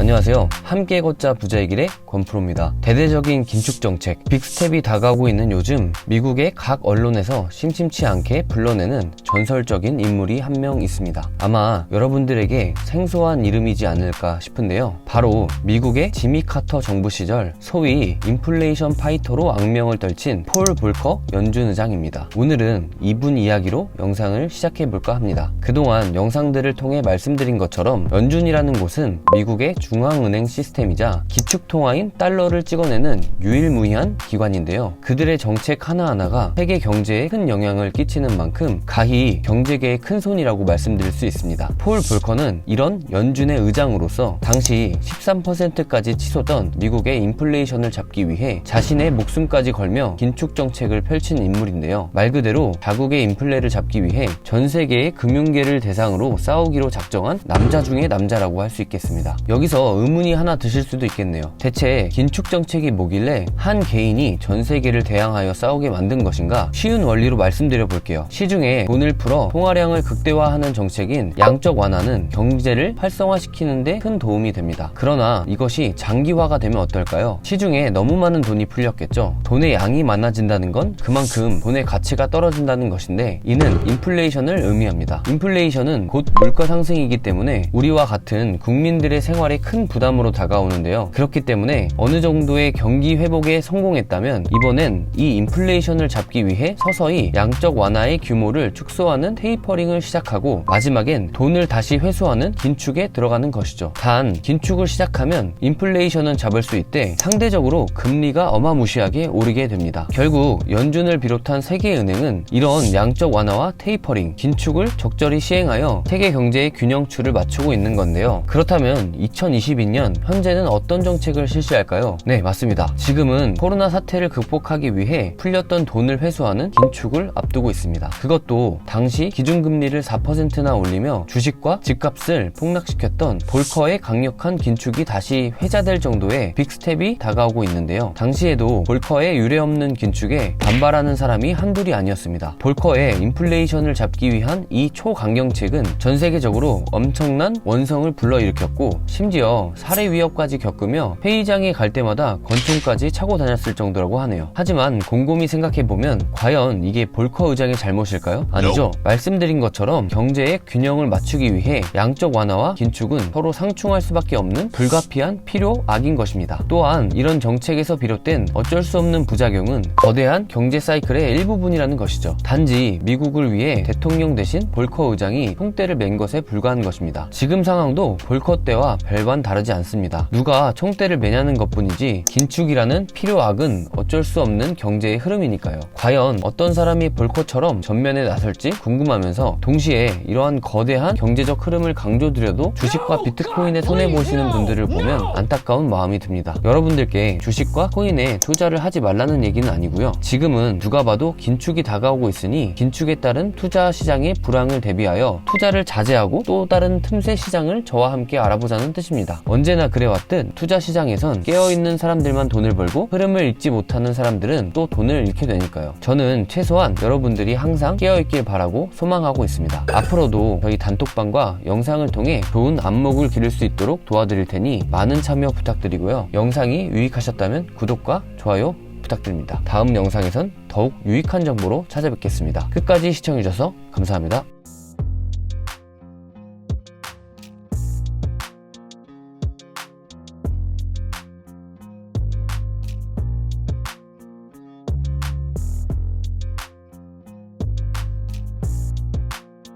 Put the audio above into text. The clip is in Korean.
안녕하세요. 함께 걷자 부자의 길의 권프로입니다. 대대적인 긴축 정책, 빅스텝이 다가오고 있는 요즘 미국의 각 언론에서 심심치 않게 불러내는 전설적인 인물이 한 명 있습니다. 아마 여러분들에게 생소한 이름이지 않을까 싶은데요. 바로 미국의 지미 카터 정부 시절 소위 인플레이션 파이터로 악명을 떨친 폴 볼커 연준 의장입니다. 오늘은 이분 이야기로 영상을 시작해볼까 합니다. 그동안 영상들을 통해 말씀드린 것처럼 연준이라는 곳은 미국의 중앙은행 시스템이자 기축통화인 달러를 찍어내는 유일무이한 기관인데요. 그들의 정책 하나하나가 세계 경제에 큰 영향을 끼치는 만큼 가히 경제계의 큰손이라고 말씀드릴 수 있습니다. 폴 볼커는 이런 연준의 의장으로서 당시 13%까지 치솟던 미국의 인플레이션을 잡기 위해 자신의 목숨까지 걸며 긴축 정책을 펼친 인물인데요. 말 그대로 자국의 인플레를 잡기 위해 전 세계의 금융계를 대상으로 싸우기로 작정한 남자 중에 남자라고 할 수 있겠습니다. 여기서 의문이 하나 드실 수도 있겠네요. 대체 긴축 정책이 뭐길래 한 개인이 전 세계를 대항하여 싸우게 만든 것인가? 쉬운 원리로 말씀드려 볼게요. 시중에 돈을 풀어 통화량을 극대화하는 정책인 양적 완화는 경제를 활성화시키는 데 큰 도움이 됩니다. 그러나 이것이 장기화가 되면 어떨까요? 시중에 너무 많은 돈이 풀렸겠죠. 돈의 양이 많아진다는 건 그만큼 돈의 가치가 떨어진다는 것인데 이는 인플레이션을 의미합니다. 인플레이션은 곧 물가 상승이기 때문에 우리와 같은 국민들의 생활에 큰 부담으로 다가오는데요. 그렇기 때문에 어느 정도의 경기 회복에 성공했다면 이번엔 이 인플레이션을 잡기 위해 서서히 양적 완화의 규모를 축소하는 테이퍼링을 시작하고 마지막엔 돈을 다시 회수하는 긴축에 들어가는 것이죠. 단 긴축을 시작하면 인플레이션은 잡을 수 있되 상대적으로 금리가 어마무시하게 오르게 됩니다. 결국 연준을 비롯한 세계은행은 이런 양적 완화와 테이퍼링, 긴축을 적절히 시행하여 세계 경제의 균형추를 맞추고 있는 건데요. 그렇다면 2022년 현재는 어떤 정책을 실시할까요? 네, 맞습니다. 지금은 코로나 사태를 극복하기 위해 풀렸던 돈을 회수하는 긴축을 앞두고 있습니다. 그것도 당시 기준금리를 4%나 올리며 주식과 집값을 폭락시켰던 볼커의 강력한 긴축이 다시 회자될 정도의 빅스텝이 다가오고 있는데요. 당시에도 볼커의 유례없는 긴축에 반발하는 사람이 한둘이 아니었습니다. 볼커의 인플레이션을 잡기 위한 이 초강경책은 전 세계적으로 엄청난 원성을 불러일으켰고 심지어 살해 위협까지 겪으며 회의장에 갈 때마다 권총까지 차고 다녔을 정도라고 하네요. 하지만 곰곰이 생각해보면 과연 이게 볼커 의장의 잘못일까요? 아니죠. 말씀드린 것처럼 경제의 균형을 맞추기 위해 양적 완화와 긴축은 서로 상충할 수밖에 없는 불가피한 필요악인 것입니다. 또한 이런 정책에서 비롯된 어쩔 수 없는 부작용은 거대한 경제 사이클의 일부분이라는 것이죠. 단지 미국을 위해 대통령 대신 볼커 의장이 총대를 맨 것에 불과한 것입니다. 지금 상황도 볼커 때와 별반 다르지 않습니다. 누가 총대를 매냐는 것뿐이지 긴축이라는 필요악은 어쩔 수 없는 경제의 흐름이니까요. 과연 어떤 사람이 볼커처럼 전면에 나설지 궁금하면서 동시에 이러한 거대한 경제적 흐름을 강조드려도 주식과 비트코인에 손해보시는 분들을 보면 안타까운 마음이 듭니다. 여러분들께 주식과 코인에 투자를 하지 말라는 얘기는 아니고요. 지금은 누가 봐도 긴축이 다가오고 있으니 긴축에 따른 투자 시장의 불황을 대비하여 투자를 자제하고 또 다른 틈새 시장을 저와 함께 알아보자는 뜻입니다. 언제나 그래왔듯 투자 시장에선 깨어있는 사람들만 돈을 벌고 흐름을 읽지 못하는 사람들은 또 돈을 잃게 되니까요. 저는 최소한 여러분들이 항상 깨어있길 바라고 소망하고 있습니다. 앞으로도 저희 단톡방과 영상을 통해 좋은 안목을 기를 수 있도록 도와드릴 테니 많은 참여 부탁드리고요. 영상이 유익하셨다면 구독과 좋아요 부탁드립니다. 다음 영상에선 더욱 유익한 정보로 찾아뵙겠습니다. 끝까지 시청해주셔서 감사합니다.